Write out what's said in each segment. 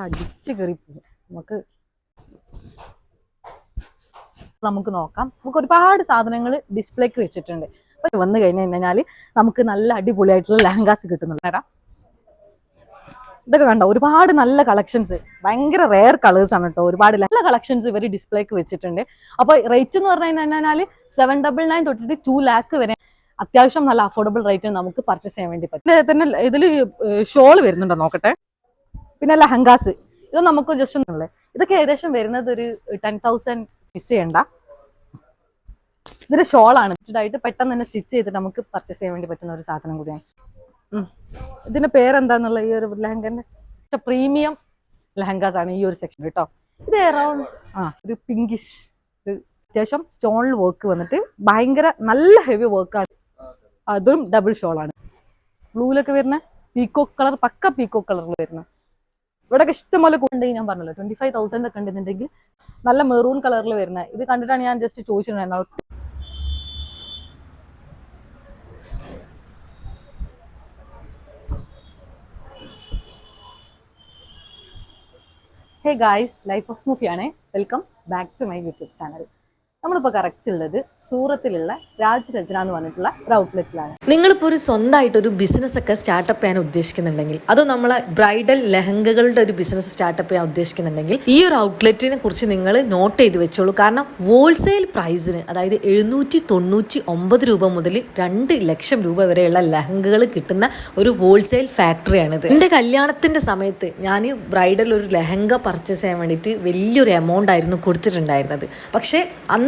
അടിച്ച് കയറി പോകും. നമുക്ക് നോക്കാം. നമുക്ക് ഒരുപാട് സാധനങ്ങൾ ഡിസ്പ്ലേക്ക് വെച്ചിട്ടുണ്ട്. അപ്പൊ വന്നു കഴിഞ്ഞാൽ നമുക്ക് നല്ല അടിപൊളിയായിട്ടുള്ള ലെഹങ്കാസ് കിട്ടുന്നുണ്ട്. നേരാ ഇതൊക്കെ കണ്ടോ, ഒരുപാട് നല്ല കളക്ഷൻസ്, ഭയങ്കര റെയർ കളേഴ്സ് ആണ് കേട്ടോ. ഒരുപാട് നല്ല കളക്ഷൻസ് ഇവർ ഡിസ്പ്ലേക്ക് വെച്ചിട്ടുണ്ട്. അപ്പൊ റേറ്റ് എന്ന് പറഞ്ഞു കഴിഞ്ഞാൽ 799 തൊട്ടിട്ട് 2 lakh വരെ അത്യാവശ്യം നല്ല അഫോർഡബിൾ റേറ്റ് നമുക്ക് പർച്ചേസ് ചെയ്യാൻ വേണ്ടി പറ്റും. തന്നെ ഇതിൽ ഷോൾ വരുന്നുണ്ടോ നോക്കട്ടെ. പിന്നെ ലെഹങ്കാസ് ഇത് നമുക്ക് ജസ്റ്റ് ഒന്നുള്ളത്. ഇതൊക്കെ ഏകദേശം വരുന്നത് ഒരു 10,000 മിസ് ചെയ്യണ്ട. ഇതൊരു ഷോളാണ്. ആയിട്ട് പെട്ടെന്ന് തന്നെ സ്റ്റിച്ച് ചെയ്തിട്ട് നമുക്ക് പർച്ചേസ് ചെയ്യാൻ വേണ്ടി പറ്റുന്ന ഒരു സാധനം കൂടിയാണ്. ഇതിന്റെ പേരെന്താന്നുള്ള ഈ ഒരു ലെഹങ്കന്റെ പ്രീമിയം ലെഹങ്കാസ് ആണ് ഈ ഒരു സെക്ഷൻ കേട്ടോ. ഇത് അറൗണ്ട് ഒരു പിങ്കിഷ്, അത്യാവശ്യം സ്റ്റോണിൽ വർക്ക് വന്നിട്ട് ഭയങ്കര നല്ല ഹെവി വർക്കാണ്. അതും ഡബിൾ ഷോളാണ്. ബ്ലൂവിലൊക്കെ വരുന്ന പീക്കോക്ക് കളർ, പക്ക പീക്കോക്ക് കളറിൽ വരുന്ന. ഇവിടെയൊക്കെ ഇഷ്ടംപോലെ ഉണ്ടെങ്കിൽ ഞാൻ പറഞ്ഞല്ലോ 25,000 ഒക്കെ ഉണ്ടെന്നുണ്ടെങ്കിൽ നല്ല മെറൂൺ കളറിൽ വരുന്ന. ഇത് കണ്ടിട്ടാണ് ഞാൻ ജസ്റ്റ് ചോദിച്ചിട്ടുണ്ടായിരുന്നത്. Hey guys, life of Mufi ആണ്. Welcome back to my YouTube channel. നമ്മളിപ്പോൾ കറക്റ്റ് ഉള്ളത് സൂറത്തിലുള്ള രാജരചന എന്ന് പറഞ്ഞിട്ടുള്ള ഒരു ഔട്ട്ലെറ്റിലാണ്. നിങ്ങളിപ്പോൾ ഒരു സ്വന്തമായിട്ടൊരു ബിസിനസ് ഒക്കെ സ്റ്റാർട്ടപ്പ് ചെയ്യാൻ ഉദ്ദേശിക്കുന്നുണ്ടെങ്കിൽ, അതോ നമ്മളെ ബ്രൈഡൽ ലെഹങ്കകളുടെ ഒരു ബിസിനസ് സ്റ്റാർട്ടപ്പ് ചെയ്യാൻ ഉദ്ദേശിക്കുന്നുണ്ടെങ്കിൽ ഈ ഒരു ഔട്ട്ലെറ്റിനെ കുറിച്ച് നിങ്ങൾ നോട്ട് ചെയ്ത് വെച്ചോളൂ. കാരണം ഹോൾസെയിൽ പ്രൈസിന്, അതായത് 799 രൂപ മുതൽ 2 ലക്ഷം രൂപ വരെയുള്ള ലെഹങ്കകൾ കിട്ടുന്ന ഒരു ഹോൾസെയിൽ ഫാക്ടറിയാണിത്. എൻ്റെ കല്യാണത്തിൻ്റെ സമയത്ത് ഞാൻ ബ്രൈഡൽ ഒരു ലെഹങ്ക പർച്ചേസ് ചെയ്യാൻ വേണ്ടിയിട്ട് വലിയൊരു എമൗണ്ട് ആയിരുന്നു കൊടുത്തിട്ടുണ്ടായിരുന്നത്. പക്ഷേ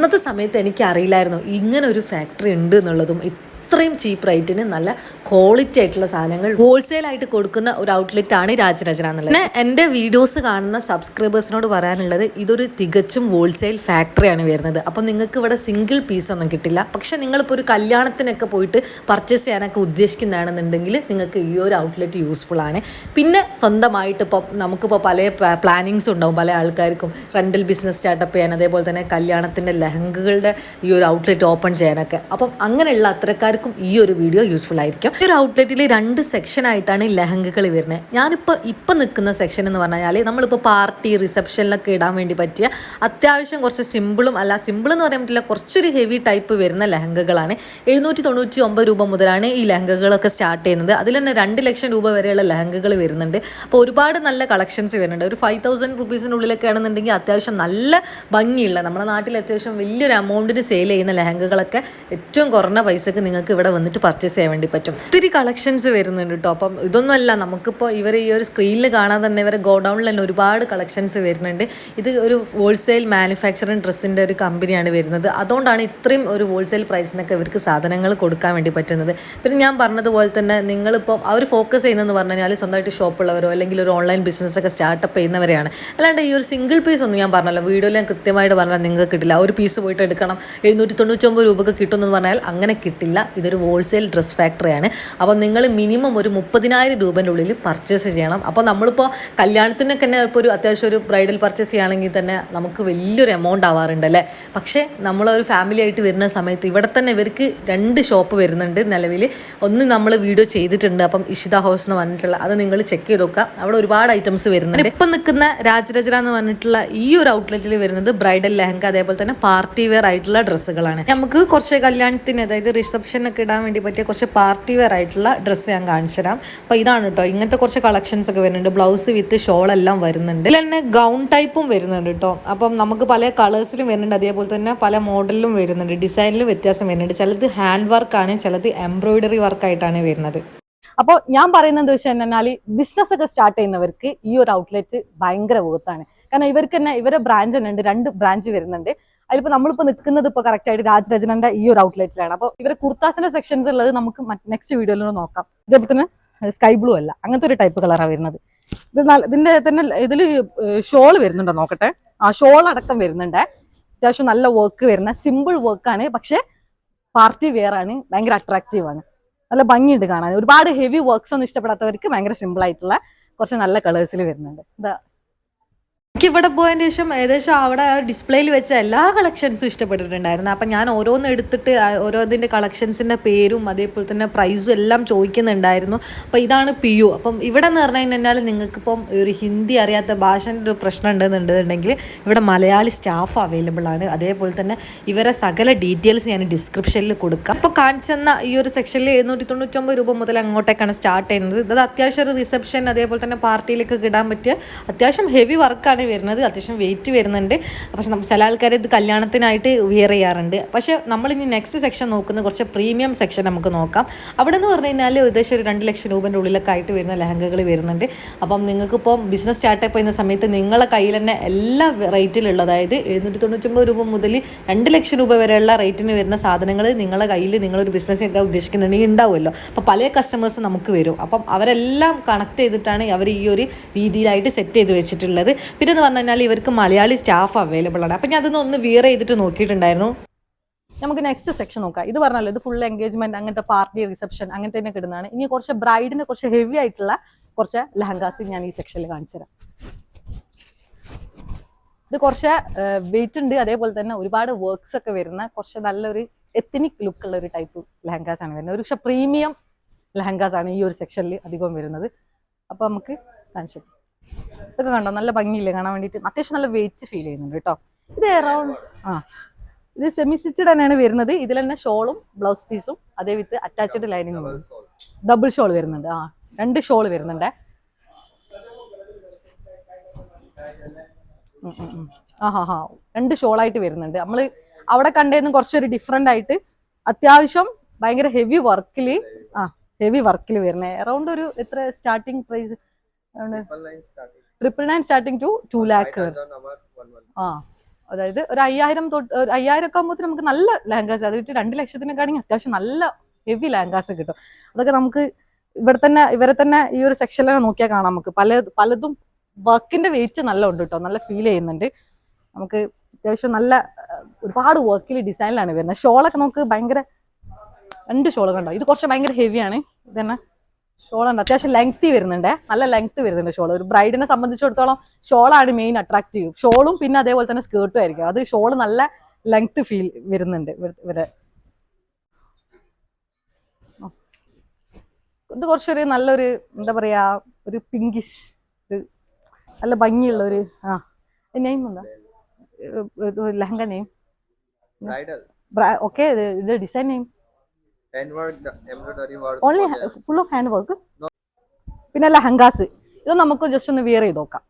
അന്നത്തെ സമയത്ത് എനിക്ക് അറിയില്ലായിരുന്നു ഇങ്ങനെ ഒരു ഫാക്ടറി ഉണ്ട് എന്നുള്ളതും. ഇത്രയും ചീപ്പ് റേറ്റിന് നല്ല ക്വാളിറ്റി ആയിട്ടുള്ള സാധനങ്ങൾ ഹോൾസെയിൽ ആയിട്ട് കൊടുക്കുന്ന ഒരു ഔട്ട്ലെറ്റ് ആണ് രാജരചന എന്നുള്ളത്. പിന്നെ എൻ്റെ വീഡിയോസ് കാണുന്ന സബ്സ്ക്രൈബേഴ്സിനോട് പറയാനുള്ളത്, ഇതൊരു തികച്ചും ഹോൾസെയിൽ ഫാക്ടറിയാണ് വരുന്നത്. അപ്പം നിങ്ങൾക്ക് ഇവിടെ സിംഗിൾ പീസ് ഒന്നും കിട്ടില്ല. പക്ഷെ നിങ്ങളിപ്പോൾ ഒരു കല്യാണത്തിനൊക്കെ പോയിട്ട് പർച്ചേസ് ചെയ്യാനൊക്കെ ഉദ്ദേശിക്കുന്നതാണെന്നുണ്ടെങ്കിൽ നിങ്ങൾക്ക് ഈ ഒരു ഔട്ട്ലെറ്റ് യൂസ്ഫുൾ ആണ്. പിന്നെ സ്വന്തമായിട്ട് ഇപ്പോൾ നമുക്കിപ്പോൾ പല പ്ലാനിങ്സ് ഉണ്ടാവും പല ആൾക്കാർക്കും, റെൻ്റൽ ബിസിനസ് സ്റ്റാർട്ടപ്പ് ചെയ്യാൻ, അതേപോലെ തന്നെ കല്യാണത്തിൻ്റെ ലെഹങ്കകളുടെ ഈ ഒരു ഔട്ട്ലെറ്റ് ഓപ്പൺ ചെയ്യാനൊക്കെ. അപ്പം അങ്ങനെയുള്ള അത്തരക്കാർക്ക് ഈ ഒരു വീഡിയോ യൂസ്ഫുൾ ആയിരിക്കും. ഈ ഒരു ഔട്ട്ലെറ്റിൽ 2 സെക്ഷൻ ആയിട്ടാണ് ലെഹങ്കകൾ വരുന്നത്. ഞാനിപ്പോൾ നിൽക്കുന്ന സെക്ഷൻ എന്ന് പറഞ്ഞാൽ നമ്മളിപ്പോൾ പാർട്ടി റിസപ്ഷനിലൊക്കെ ഇടാൻ വേണ്ടി പറ്റിയ അത്യാവശ്യം കുറച്ച് സിമ്പിളും അല്ല, സിമ്പിൾ എന്ന് പറയാൻ പറ്റില്ല, കുറച്ചൊരു ഹെവി ടൈപ്പ് വരുന്ന ലെഹങ്കകളാണ്. 799 രൂപ മുതലാണ് ഈ ലെഹങ്കകളൊക്കെ സ്റ്റാർട്ട് ചെയ്യുന്നത്. അതിൽ തന്നെ 2 ലക്ഷം രൂപ വരെയുള്ള ലെഹങ്കകൾ വരുന്നുണ്ട്. അപ്പോൾ ഒരുപാട് നല്ല കളക്ഷൻസ് വരുന്നുണ്ട്. ഒരു 5,000 റുപ്പീസിനുള്ളിലൊക്കെ ആണെന്നുണ്ടെങ്കിൽ അത്യാവശ്യം നല്ല ഭംഗിയുള്ള, നമ്മുടെ നാട്ടിൽ അത്യാവശ്യം വലിയൊരു എമൗണ്ടിന് സെയിൽ ചെയ്യുന്ന ലെഹങ്കകളൊക്കെ ഏറ്റവും കുറഞ്ഞ പൈസക്ക് നിങ്ങൾക്ക് ഇവിടെ വന്നിട്ട് പർച്ചേസ് ചെയ്യാൻ വേണ്ടി പറ്റും. ഒത്തിരി കളക്ഷൻസ് വരുന്നുണ്ട് കേട്ടോ. അപ്പം ഇതൊന്നുമല്ല, നമുക്കിപ്പോൾ ഇവർ ഈ ഒരു സ്ക്രീനിൽ കാണാൻ തന്നെ ഇവരെ ഗോഡൗണിൽ തന്നെ ഒരുപാട് കളക്ഷൻസ് വരുന്നുണ്ട്. ഇത് ഒരു ഹോൾസെയിൽ മാനുഫാക്ചറിങ് ഡ്രസ്സിൻ്റെ ഒരു കമ്പനിയാണ് വരുന്നത്. അതുകൊണ്ടാണ് ഇത്രയും ഒരു ഹോൾസെയിൽ പ്രൈസിനൊക്കെ ഇവർക്ക് സാധനങ്ങൾ കൊടുക്കാൻ വേണ്ടി പറ്റുന്നത്. പിന്നെ ഞാൻ പറഞ്ഞതുപോലെ തന്നെ നിങ്ങളിപ്പോൾ അവർ ഫോക്കസ് ചെയ്യുന്നതെന്ന് പറഞ്ഞു കഴിഞ്ഞാൽ സ്വന്തമായിട്ട് ഷോപ്പുള്ളവരോ അല്ലെങ്കിൽ ഒരു ഓൺലൈൻ ബിസിനസ്സൊക്കെ സ്റ്റാർട്ടപ്പ് ചെയ്യുന്നവരെയാണ്. അല്ലാണ്ട് ഈ ഒരു സിംഗിൾ പീസ് ഒന്നും ഞാൻ പറഞ്ഞല്ലോ, വീഡിയോയിൽ ഞാൻ കൃത്യമായിട്ട് പറഞ്ഞാൽ നിങ്ങൾക്ക് കിട്ടില്ല. ഒരു പീസ് പോയിട്ട് എടുക്കണം 799 രൂപക്ക് കിട്ടുമെന്ന് പറഞ്ഞാൽ അങ്ങനെ കിട്ടില്ല. ഇതൊരു ഹോൾസെയിൽ ഡ്രസ് ഫാക്ടറിയാണ്. അപ്പോൾ നിങ്ങൾ മിനിമം ഒരു 30,000 രൂപേൻ്റെ ഉള്ളിൽ പർച്ചേസ് ചെയ്യണം. അപ്പോൾ നമ്മളിപ്പോൾ കല്യാണത്തിനൊക്കെ തന്നെ ഇപ്പോൾ ഒരു അത്യാവശ്യം ഒരു ബ്രൈഡൽ പർച്ചേസ് ചെയ്യുകയാണെങ്കിൽ തന്നെ നമുക്ക് വലിയൊരു എമൗണ്ട് ആവാറുണ്ടല്ലേ. പക്ഷേ നമ്മളൊരു ഫാമിലി ആയിട്ട് വരുന്ന സമയത്ത് ഇവിടെ തന്നെ ഇവർക്ക് 2 ഷോപ്പ് വരുന്നുണ്ട് നിലവിൽ. ഒന്ന് നമ്മൾ വീഡിയോ ചെയ്തിട്ടുണ്ട്, അപ്പം ഇഷിത ഹൗസ് എന്ന് പറഞ്ഞിട്ടുള്ള, അത് നിങ്ങൾ ചെക്ക് ചെയ്ത് നോക്കുക. അവിടെ ഒരുപാട് ഐറ്റംസ് വരുന്നുണ്ട്. ഇപ്പം നിൽക്കുന്ന രാജരചന എന്ന് പറഞ്ഞിട്ടുള്ള ഈ ഒരു ഔട്ട്ലെറ്റിൽ വരുന്നത് ബ്രൈഡൽ ലെഹങ്ക, അതേപോലെ തന്നെ പാർട്ടി വെയർ ആയിട്ടുള്ള ഡ്രസ്സുകളാണ്. നമുക്ക് കുറച്ച് കല്യാണത്തിന്, അതായത് റിസപ്ഷനൊക്കെ ഇടാൻ വേണ്ടി പറ്റിയ കുറച്ച് പാർട്ടി വെയർ ആയിട്ടുള്ള ഡ്രസ്സ് ഞാൻ കാണിച്ചു തരാം. അപ്പോൾ ഇതാണ് കേട്ടോ, ഇങ്ങനത്തെ കുറച്ച് കളക്ഷൻസ് ഒക്കെ വരുന്നുണ്ട്. ബ്ലൗസ് വിത്ത് ഷോളെല്ലാം വരുന്നുണ്ട്. ഇതിൽ തന്നെ ഗൗൺ ടൈപ്പും വരുന്നുണ്ട് കേട്ടോ. അപ്പം നമുക്ക് പല കളേഴ്സിലും വരുന്നുണ്ട്, അതേപോലെ തന്നെ പല മോഡലിലും വരുന്നുണ്ട്. ഡിസൈനിലും വ്യത്യാസം വരുന്നുണ്ട്. ചിലത് ഹാൻഡ് വർക്കാണ്, ചിലത് എംബ്രോയിഡറി വർക്കായിട്ടാണ് വരുന്നത്. അപ്പോൾ ഞാൻ പറയുന്നത് എന്താ വെച്ച് കഴിഞ്ഞാൽ ബിസിനസ് ഒക്കെ സ്റ്റാർട്ട് ചെയ്യുന്നവർക്ക് ഈ ഒരു ഔട്ട്ലെറ്റ് ഭയങ്കര വേർത്താണ്. കാരണം ഇവർക്ക് തന്നെ ഇവരെ ബ്രാഞ്ച് തന്നെ ഉണ്ട്, 2 ബ്രാഞ്ച് വരുന്നുണ്ട്. അതിലിപ്പോൾ നമ്മളിപ്പോൾ നിൽക്കുന്നത് ഇപ്പോൾ കറക്റ്റ് ആയിട്ട് രാജരചനന്റെ ഈ ഒരു ഔട്ട്ലെറ്റിലാണ്. അപ്പോൾ ഇവരെ കുർത്താസിന്റെ സെക്ഷൻസ് ഉള്ളത് നമുക്ക് നെക്സ്റ്റ് വീഡിയോയിൽ നോക്കാം. ഇതേപോലെ തന്നെ സ്കൈ ബ്ലൂ അല്ല, അങ്ങനത്തെ ഒരു ടൈപ്പ് കളറാണ് വരുന്നത്. ഇതിന്റെ തന്നെ ഇതിൽ ഷോൾ വരുന്നുണ്ടോ നോക്കട്ടെ. ആ ഷോൾ അടക്കം വരുന്നുണ്ട്. അത്യാവശ്യം നല്ല വർക്ക് വരുന്ന സിമ്പിൾ വർക്കാണ്, പക്ഷെ പാർട്ടി വെയർ ആണ്, ഭയങ്കര അട്രാക്റ്റീവ് ആണ്, നല്ല ഭംഗിയുണ്ട് കാണാൻ. ഒരുപാട് ഹെവി വർക്ക്സ് ഒന്നും ഇഷ്ടപ്പെടാത്തവർക്ക് ഭയങ്കര സിമ്പിൾ ആയിട്ടുള്ള കുറച്ച് നല്ല കളേഴ്സിൽ വരുന്നുണ്ട്. എനിക്കിവിടെ പോയതിന് ശേഷം ഏകദേശം അവിടെ ഡിസ്പ്ലേയിൽ വെച്ച എല്ലാ കളക്ഷൻസും ഇഷ്ടപ്പെട്ടിട്ടുണ്ടായിരുന്നു. അപ്പം ഞാൻ ഓരോന്ന് എടുത്തിട്ട് ഓരോതിൻ്റെ കളക്ഷൻസിൻ്റെ പേരും അതേപോലെ തന്നെ പ്രൈസും എല്ലാം ചോദിക്കുന്നുണ്ടായിരുന്നു. അപ്പോൾ ഇതാണ് PU. അപ്പം ഇവിടെ എന്ന് പറഞ്ഞു കഴിഞ്ഞാൽ നിങ്ങൾക്കിപ്പം ഒരു ഹിന്ദി അറിയാത്ത ഭാഷൻ്റെ ഒരു പ്രശ്നം ഉണ്ടെന്നുണ്ടെങ്കിൽ ഇവിടെ മലയാളി സ്റ്റാഫ് അവൈലബിൾ ആണ്. അതേപോലെ തന്നെ ഇവരെ സകല ഡീറ്റെയിൽസ് ഞാൻ ഡിസ്ക്രിപ്ഷനിൽ കൊടുക്കാം. ഇപ്പോൾ കാണിച്ചെന്ന ഈ ഒരു സെക്ഷനിൽ 799 രൂപ മുതൽ അങ്ങോട്ടേക്കാണ് സ്റ്റാർട്ട് ചെയ്യുന്നത്. ഇത് അത്യാവശ്യം ഒരു റിസപ്ഷൻ അതേപോലെ തന്നെ പാർട്ടിയിലേക്ക് ഇടാൻ പറ്റിയ അത്യാവശ്യം ഹെവി വർക്കാണ് വരുന്നത്. അത്യാവശ്യം വെയിറ്റ് വരുന്നുണ്ട്. പക്ഷെ ചില ആൾക്കാർ ഇത് കല്യാണത്തിനായിട്ട് വിയർ ചെയ്യാറുണ്ട്. പക്ഷേ നമ്മളിനി നെക്സ്റ്റ് സെക്ഷൻ നോക്കുന്നത് കുറച്ച് പ്രീമിയം സെക്ഷൻ നമുക്ക് നോക്കാം. അവിടെ എന്ന് പറഞ്ഞു കഴിഞ്ഞാൽ ഏകദേശം ഒരു 2 ലക്ഷം രൂപേൻ്റെ ഉള്ളിലൊക്കെ ആയിട്ട് വരുന്ന ലെഹങ്കകൾ വരുന്നുണ്ട്. അപ്പം നിങ്ങൾക്കിപ്പം ബിസിനസ് സ്റ്റാർട്ടപ്പ് ചെയ്യുന്ന സമയത്ത് നിങ്ങളെ കയ്യിൽ തന്നെ എല്ലാ റേറ്റിലുള്ള, അതായത് 799 രൂപ മുതൽ 2 ലക്ഷം രൂപ വരെയുള്ള റേറ്റിന് വരുന്ന സാധനങ്ങൾ നിങ്ങളുടെ കയ്യിൽ നിങ്ങളൊരു ബിസിനസ് ചെയ്താൽ ഉദ്ദേശിക്കുന്നുണ്ടെങ്കിൽ ഉണ്ടാവുമല്ലോ. അപ്പോൾ പല കസ്റ്റമേഴ്സ് നമുക്ക് വരും. അപ്പം അവരെല്ലാം കണക്ട് ചെയ്തിട്ടാണ് അവർ ഈ ഒരു രീതിയിലായിട്ട് സെറ്റ് ചെയ്ത് വെച്ചിട്ടുള്ളത്. പിന്നെ എന്ന് പറഞ്ഞു കഴിഞ്ഞാൽ ഇവർക്ക് മലയാളി സ്റ്റാഫ് അവൈലബിൾ ആണ്. അപ്പം ഞാൻ അതൊന്ന് വിയർ ചെയ്തിട്ട് നോക്കിയിട്ടുണ്ടായിരുന്നു. നമുക്ക് നെക്സ്റ്റ് സെക്ഷൻ നോക്കാം. ഇത് പറഞ്ഞല്ലോ ഇത് ഫുൾ എൻഗേജ്മെന്റ് അങ്ങനത്തെ പാർട്ടി റിസപ്ഷൻ അങ്ങനത്തെ തന്നെ കിടുന്നതാണ്. ഇനി കുറച്ച് ബ്രൈഡിന് കുറച്ച് ഹെവി ആയിട്ടുള്ള കുറച്ച് ലെഹങ്കാസ് ഞാൻ ഈ സെക്ഷനിൽ കാണിച്ചു തരാം. ഇത് കുറച്ച് വെയിറ്റ് ഉണ്ട്, അതേപോലെ തന്നെ ഒരുപാട് വർക്ക്സ് ഒക്കെ വരുന്ന കുറച്ച് നല്ലൊരു എത്തനിക് ലുക്ക് ഉള്ള ഒരു ടൈപ്പ് ലെഹങ്കാസ് ആണ് വരുന്നത്. ഒരു പക്ഷേ പ്രീമിയം ലെഹങ്കാസ് ആണ് ഈ ഒരു സെക്ഷനിൽ അധികം വരുന്നത്. അപ്പോൾ നമുക്ക് കാണിച്ചു ഇതൊക്കെ കണ്ടോ, നല്ല ഭംഗിയില്ലേ കാണാൻ വേണ്ടിയിട്ട്. അത്യാവശ്യം നല്ല വെയിറ്റ് ഫീൽ ചെയ്യുന്നുണ്ട് കേട്ടോ. ഇത് അറൗണ്ട് ഇത് സെമി സ്റ്റിച്ചഡ് തന്നെയാണ് വരുന്നത്. ഇതിൽ തന്നെ ഷോളും ബ്ലൗസ് പീസും അതേ വിത്ത് അറ്റാച്ച്ഡ് ലൈനിങ് ഡബിൾ ഷോൾ വരുന്നുണ്ട്. 2 ഷോൾ വരുന്നുണ്ട്. ഹാ 2 ഷോളായിട്ട് വരുന്നുണ്ട്. നമ്മൾ അവിടെ കണ്ടതിന് കുറച്ചൊരു ഡിഫറെന്റ് ആയിട്ട് അത്യാവശ്യം ഭയങ്കര ഹെവി വർക്കിൽ വരുന്നത്. അറൗണ്ട് ഒരു എത്ര starting price? 999 starting to 2 lakh. അതായത് ഒരു 5000 തൊട്ട് 5000 ഒക്കെ ആകുമ്പോൾ നമുക്ക് നല്ല ലെഹങ്കാസ്, അതായത് 2 ലക്ഷത്തിനെക്കാണെങ്കിൽ അത്യാവശ്യം നല്ല ഹെവി ലെഹങ്കാസ് കിട്ടും. അതൊക്കെ നമുക്ക് ഇവരെ തന്നെ ഈ ഒരു സെക്ഷനിൽ നോക്കിയാൽ കാണാം. നമുക്ക് പലതും വർക്കിന്റെ വെയിറ്റ് നല്ല ഉണ്ട് കേട്ടോ, നല്ല ഫീൽ ചെയ്യുന്നുണ്ട്. നമുക്ക് അത്യാവശ്യം നല്ല ഒരുപാട് വർക്കിൽ ഡിസൈനിലാണ് വരുന്നത്. ഷോളൊക്കെ നമുക്ക് ഭയങ്കര 2 ഷോൾ കണ്ടോ, ഇത് കുറച്ച് ഭയങ്കര ഹെവിയാണ്. ഇത് തന്നെ ഷോളുണ്ട്, അത്യാവശ്യം ലെങ്തി വരുന്നുണ്ട്, നല്ല ലെങ്ത് വരുന്നുണ്ട് ഷോൾ. ഒരു ബ്രൈഡിനെ സംബന്ധിച്ചിടത്തോളം ഷോളാണ് മെയിൻ അട്രാക്റ്റീവ്. ഷോളും പിന്നെ അതേപോലെ തന്നെ സ്കേർട്ടും ആയിരിക്കും. അത് ഷോള് നല്ല ലെങ്ത് ഫീൽ വരുന്നുണ്ട് ഇവരെ. ഇത് കുറച്ചൊരു നല്ലൊരു എന്താ പറയാ, ഒരു പിങ്കിഷ്, നല്ല ഭംഗിയുള്ള ഒരു നെയിം എന്താ ലെഹങ്ക നെയിം? ഓക്കെ, ഇത് design name only full of hand work. പിന്നെ ലെഹങ്കാസ് ഇത് നമുക്ക് ജസ്റ്റ് ഒന്ന് വിയർ ചെയ്ത് നോക്കാം.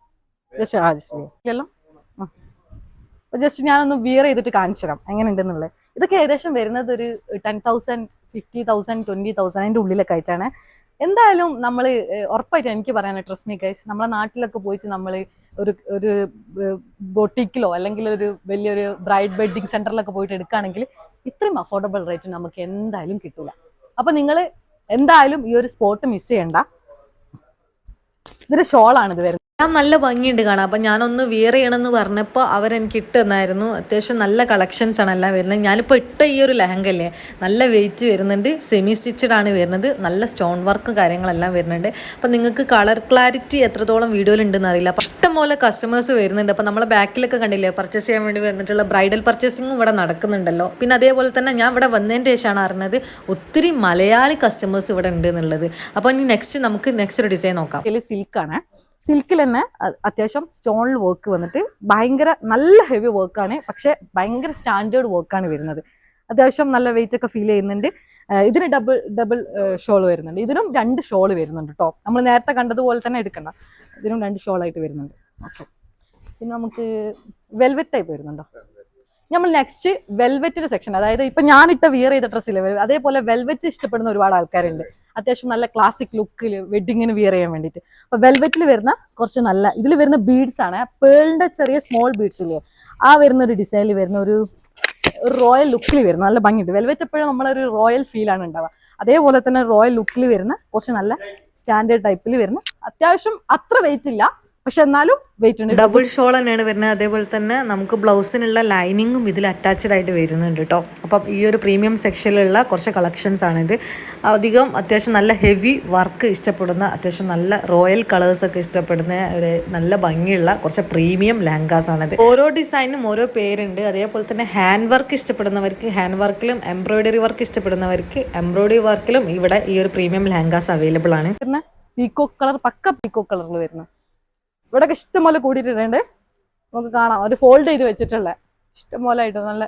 ജസ്റ്റ് ഞാനൊന്ന് വിയർ ചെയ്തിട്ട് കാണിച്ചു തരാം എങ്ങനെ ഉണ്ടെന്നുള്ളത്. ഇതൊക്കെ ഏകദേശം വരുന്നത് ഒരു 10,000, 50,000, 20,000 അതിൻ്റെ ഉള്ളിലൊക്കെ ആയിട്ടാണ്. എന്തായാലും നമ്മൾ ഉറപ്പായിട്ട് എനിക്ക് പറയാനാണ്, ട്രസ്റ്റ് മീ ഗൈസ്, നമ്മളെ നാട്ടിലൊക്കെ പോയിട്ട് നമ്മൾ ഒരു ബൊട്ടിക്കിലോ അല്ലെങ്കിൽ ഒരു വലിയൊരു ബ്രൈഡ് വെഡിങ് സെന്ററിലൊക്കെ പോയിട്ട് എടുക്കുകയാണെങ്കിൽ ഇത്രയും അഫോർഡബിൾ റേറ്റ് നമുക്ക് എന്തായാലും കിട്ടൂല. അപ്പൊ നിങ്ങൾ എന്തായാലും ഈ ഒരു സ്പോട്ട് മിസ് ചെയ്യണ്ട. ഇതൊരു ഷോളാണ് ഇത് വരുന്നത്. നല്ല ഭംഗിയുണ്ട് കാണാം. അപ്പം ഞാനൊന്ന് വിയർ ചെയ്യണമെന്ന് പറഞ്ഞപ്പോൾ അവരെനിക്ക് ഇട്ട് തന്നായിരുന്നു. അത്യാവശ്യം നല്ല കളക്ഷൻസ് ആണ് എല്ലാം വരുന്നത്. ഞാനിപ്പോൾ ഇട്ട ഈ ഒരു ലെഹങ്കല്ലേ നല്ല വെയിറ്റ് വരുന്നുണ്ട്, സെമി സ്റ്റിച്ചഡ് ആണ് വരുന്നത്, നല്ല സ്റ്റോൺ വർക്ക് കാര്യങ്ങളെല്ലാം വരുന്നുണ്ട്. അപ്പം നിങ്ങൾക്ക് കളർ ക്ലാരിറ്റി എത്രത്തോളം വീഡിയോയിലുണ്ടെന്ന് അറിയില്ല. അപ്പം ഇഷ്ടംപോലെ കസ്റ്റമേഴ്സ് വരുന്നുണ്ട്. അപ്പം നമ്മളെ ബാക്കിലൊക്കെ കണ്ടില്ലേ പർച്ചേസ് ചെയ്യാൻ വേണ്ടി വന്നിട്ടുള്ള ബ്രൈഡൽ പർച്ചേസിങ്ങും ഇവിടെ നടക്കുന്നുണ്ടല്ലോ. പിന്നെ അതേപോലെ തന്നെ ഞാൻ ഇവിടെ വന്നതിൻ്റെ ശേഷമാണ് അറിഞ്ഞത് ഒത്തിരി മലയാളി കസ്റ്റമേഴ്സ് ഇവിടെ ഉണ്ട് എന്നുള്ളത്. അപ്പോൾ ഇനി നെക്സ്റ്റ് ഒരു ഡിസൈൻ നോക്കാം. സിൽക്കാണ്, സിൽക്കിൽ തന്നെ അത്യാവശ്യം സ്റ്റോൺ വർക്ക് വന്നിട്ട് ഭയങ്കര നല്ല ഹെവി വർക്കാണ്, പക്ഷെ ഭയങ്കര സ്റ്റാൻഡേർഡ് വർക്കാണ് വരുന്നത്. അത്യാവശ്യം നല്ല വെയിറ്റ് ഒക്കെ ഫീൽ ചെയ്യുന്നുണ്ട്. ഇതിന് ഡബിൾ ഷോൾ വരുന്നുണ്ട്. ഇതിനും 2 ഷോൾ വരുന്നുണ്ട് കേട്ടോ. നമ്മൾ നേരത്തെ കണ്ടതുപോലെ തന്നെ എടുക്കണ്ട, ഇതിനും 2 ഷോളായിട്ട് വരുന്നുണ്ട്. ഓക്കെ, പിന്നെ നമുക്ക് വെൽവെറ്റ് ടൈപ്പ് വരുന്നുണ്ടോ? നമ്മൾ നെക്സ്റ്റ് വെൽവെറ്റിന്റെ സെക്ഷൻ, അതായത് ഇപ്പൊ ഞാനിട്ട വിയർ ചെയ്ത ഡ്രസ്സില്ലേ അതേപോലെ വെൽവെറ്റ് ഇഷ്ടപ്പെടുന്ന ഒരുപാട് ആൾക്കാരുണ്ട്. അത്യാവശ്യം നല്ല ക്ലാസിക് ലുക്കിൽ വെഡിങ്ങിന് വിയർ ചെയ്യാൻ വേണ്ടിയിട്ട്. അപ്പൊ വെൽവെറ്റിൽ വരുന്ന കുറച്ച് നല്ല ഇതിൽ വരുന്ന ബീഡ്സ് ആണ്, പേളിന്റെ ചെറിയ സ്മോൾ ബീഡ്സ് ഇല്ലേ, വരുന്ന ഒരു ഡിസൈനിൽ വരുന്ന ഒരു റോയൽ ലുക്കിൽ വരുന്ന നല്ല ഭംഗിയുണ്ട്. വെൽവെറ്റ് എപ്പോഴും നമ്മളൊരു റോയൽ ഫീലാണ് ഉണ്ടാവുക. അതേപോലെ തന്നെ റോയൽ ലുക്കിൽ വരുന്ന കുറച്ച് നല്ല സ്റ്റാൻഡേർഡ് ടൈപ്പിൽ വരുന്ന, അത്യാവശ്യം അത്ര വെയിറ്റ് ഇല്ല, പക്ഷെ എന്നാലും വെയിറ്റ് ഉണ്ട്. ഡബിൾ ഷോൾ തന്നെയാണ് വരുന്നത്. അതേപോലെ തന്നെ നമുക്ക് ബ്ലൗസിനുള്ള ലൈനിങ്ങും ഇതിൽ അറ്റാച്ച്ഡ് ആയിട്ട് വരുന്നുണ്ട് കേട്ടോ. അപ്പം ഈ ഒരു പ്രീമിയം സെക്ഷനിലുള്ള കുറച്ച് കളക്ഷൻസ് ആണിത്. അധികം അത്യാവശ്യം നല്ല ഹെവി വർക്ക് ഇഷ്ടപ്പെടുന്ന, അത്യാവശ്യം നല്ല റോയൽ കളേഴ്സൊക്കെ ഇഷ്ടപ്പെടുന്ന ഒരു നല്ല ഭംഗിയുള്ള കുറച്ച് പ്രീമിയം ലെഹങ്കാസ് ആണിത്. ഓരോ ഡിസൈനും ഓരോ പേരുണ്ട്. അതേപോലെ തന്നെ ഹാൻഡ് വർക്ക് ഇഷ്ടപ്പെടുന്നവർക്ക് ഹാൻഡ് വർക്കിലും എംബ്രോയിഡറി വർക്ക് ഇഷ്ടപ്പെടുന്നവർക്ക് എംബ്രോയിഡറി വർക്കിലും ഇവിടെ ഈ ഒരു പ്രീമിയം ലെഹങ്കാസ് അവൈലബിൾ ആണ്. പിന്നെ പീക്കോക്ക് കളർ, പക്ക പീക്കോക്ക് കളറിൽ വരുന്നത് ഇവിടെയൊക്കെ ഇഷ്ടംപോലെ കൂടിയിട്ടുണ്ട്. നമുക്ക് കാണാം ഒരു ഫോൾഡ് ചെയ്ത് വെച്ചിട്ടുള്ള ഇഷ്ടംപോലെ ആയിട്ട് നല്ല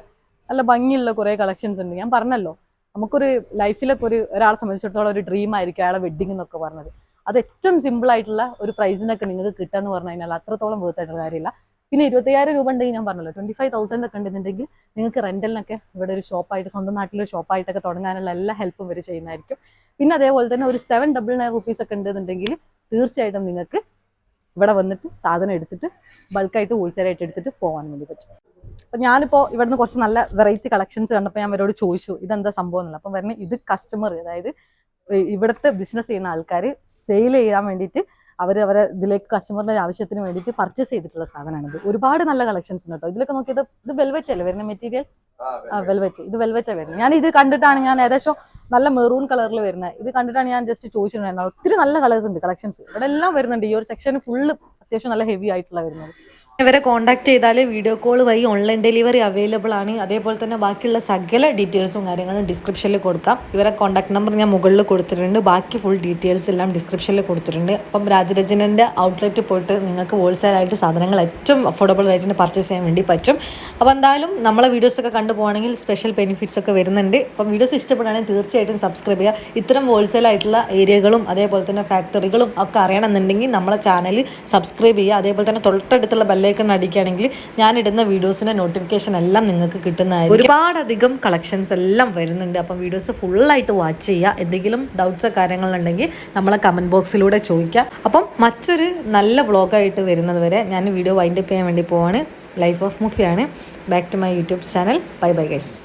നല്ല ഭംഗിയുള്ള കുറേ കളക്ഷൻസ് ഉണ്ട്. ഞാൻ പറഞ്ഞല്ലോ നമുക്കൊരു ലൈഫിലൊക്കെ ഒരാളെ സംബന്ധിച്ചിടത്തോളം ഒരു ഡ്രീം ആയിരിക്കും അയാളെ വെഡിങ് എന്നൊക്കെ പറഞ്ഞത്. അത് ഏറ്റവും സിമ്പിൾ ആയിട്ടുള്ള ഒരു പ്രൈസിനൊക്കെ നിങ്ങൾക്ക് കിട്ടുക എന്ന് പറഞ്ഞു കഴിഞ്ഞാൽ അത്രത്തോളം വേർത്തായിട്ടുള്ള കാര്യമില്ല. പിന്നെ 25,000 രൂപ ഉണ്ടെങ്കിൽ ഞാൻ പറഞ്ഞല്ലോ 25,000 ഒക്കെ ഉണ്ടെന്നുണ്ടെങ്കിൽ നിങ്ങൾക്ക് റെന്റലിനൊക്കെ ഇവിടെ ഒരു ഷോപ്പായിട്ട്, സ്വന്തം നാട്ടിലൊരു ഷോപ്പായിട്ടൊക്കെ തുടങ്ങാനുള്ള എല്ലാ ഹെൽപ്പും ഇവർ ചെയ്യുന്നതായിരിക്കും. പിന്നെ അതേപോലെ തന്നെ ഒരു 799 rupees ഒക്കെ ഉണ്ടെന്നുണ്ടെങ്കിൽ തീർച്ചയായിട്ടും നിങ്ങൾക്ക് ഇവിടെ വന്നിട്ട് സാധനം എടുത്തിട്ട് ബൾക്കായിട്ട് ഹോൾസെയിലായിട്ട് എടുത്തിട്ട് പോകാൻ വേണ്ടി പറ്റും. അപ്പം ഞാനിപ്പോൾ ഇവിടുന്ന് കുറച്ച് നല്ല വെറൈറ്റി കളക്ഷൻസ് കണ്ടപ്പോൾ ഞാൻ അവരോട് ചോദിച്ചു ഇതെന്താ സംഭവം എന്നല്ല. അപ്പം പറഞ്ഞ് ഇത് കസ്റ്റമർ, അതായത് ഇവിടുത്തെ ബിസിനസ് ചെയ്യുന്ന ആൾക്കാർ സെയിൽ ചെയ്യാൻ വേണ്ടിയിട്ട് അവരെ ഇതിലേക്ക് കസ്റ്റമറിൻ്റെ ആവശ്യത്തിന് വേണ്ടിയിട്ട് പർച്ചേസ് ചെയ്തിട്ടുള്ള സാധനമാണിത്. ഒരുപാട് നല്ല കളക്ഷൻസ് ഉണ്ട് കേട്ടോ. ഇതിലൊക്കെ നോക്കിയത് ഇത് വെൽവെറ്റ് അല്ലേ വരുന്ന മെറ്റീരിയൽ? വെൽവെറ്റ്, ഇത് വെൽവെറ്റാണ് വരുന്നത്. ഞാൻ ഇത് കണ്ടിട്ടാണ് ഞാൻ ഏകദേശം നല്ല മെറൂൺ കളറിൽ വരുന്നത്. ഇത് കണ്ടിട്ടാണ് ഞാൻ ജസ്റ്റ് ചോദിച്ചിട്ടുണ്ടായിരുന്നത്. ഒത്തിരി നല്ല കളേഴ്സ് ഉണ്ട്, കളക്ഷൻസ് ഇവിടെ എല്ലാം വരുന്നുണ്ട്. ഈ ഒരു സെക്ഷൻ ഫുള്ള് അത്യാവശ്യം നല്ല ഹെവി ആയിട്ടുള്ള വരുന്നത്. ഇവരെ കോൺടാക്ട് ചെയ്താൽ വീഡിയോ കോൾ വഴി ഓൺലൈൻ ഡെലിവറി അവൈലബിൾ ആണ്. അതേപോലെ തന്നെ ബാക്കിയുള്ള സകല ഡീറ്റെയിൽസും കാര്യങ്ങളും ഡിസ്ക്രിപ്ഷനിൽ കൊടുക്കാം. ഇവരെ കോൺടാക്ട് നമ്പർ ഞാൻ മുകളിൽ കൊടുത്തിട്ടുണ്ട്. ബാക്കി ഫുൾ ഡീറ്റെയിൽസ് എല്ലാം ഡിസ്ക്രിപ്ഷനിൽ കൊടുത്തിട്ടുണ്ട്. അപ്പം രാജരജനൻ്റെ ഔട്ട്ലെറ്റ് പോയിട്ട് നിങ്ങൾക്ക് ഹോൾസെയിലായിട്ട് സാധനങ്ങൾ ഏറ്റവും അഫോർഡബിൾ ആയിട്ട് പർച്ചേസ് ചെയ്യാൻ വേണ്ടി പറ്റും. അപ്പോൾ എന്തായാലും നമ്മളെ വീഡിയോസൊക്കെ കണ്ടുപോകണമെങ്കിൽ സ്പെഷ്യൽ ബെനിഫിറ്റ്സ് ഒക്കെ വരുന്നുണ്ട്. അപ്പം വീഡിയോസ് ഇഷ്ടപ്പെടുകയാണെങ്കിൽ തീർച്ചയായിട്ടും സബ്സ്ക്രൈബ് ചെയ്യുക. ഇത്തരം ഹോൾസെയിലായിട്ടുള്ള ഏരിയകളും അതേപോലെ തന്നെ ഫാക്ടറികളും ഒക്കെ അറിയണമെന്നുണ്ടെങ്കിൽ നമ്മളെ ചാനൽ സബ്സ്ക്രൈബ് ചെയ്യുക. അതേപോലെ തന്നെ തൊട്ടടുത്തുള്ള ബെല്ലൈക്കൺ അടിക്കുകയാണെങ്കിൽ ഞാനിടുന്ന വീഡിയോസിൻ്റെ നോട്ടിഫിക്കേഷൻ എല്ലാം നിങ്ങൾക്ക് കിട്ടുന്നതായിരിക്കും. ഒരുപാടധികം കളക്ഷൻസ് എല്ലാം വരുന്നുണ്ട്. അപ്പം വീഡിയോസ് ഫുള്ളായിട്ട് വാച്ച് ചെയ്യുക. എന്തെങ്കിലും ഡൗട്ട്സോ കാര്യങ്ങളുണ്ടെങ്കിൽ നമ്മളെ കമൻറ്റ് ബോക്സിലൂടെ ചോദിക്കുക. അപ്പം മറ്റൊരു നല്ല വ്ളോഗായിട്ട് വരുന്നത് വരെ ഞാൻ വീഡിയോ വൈൻഡപ്പ് ചെയ്യാൻ വേണ്ടി പോവാണ്. ലൈഫ് ഓഫ് മുഫിയാണ്. Back to my YouTube channel. Bye bye guys.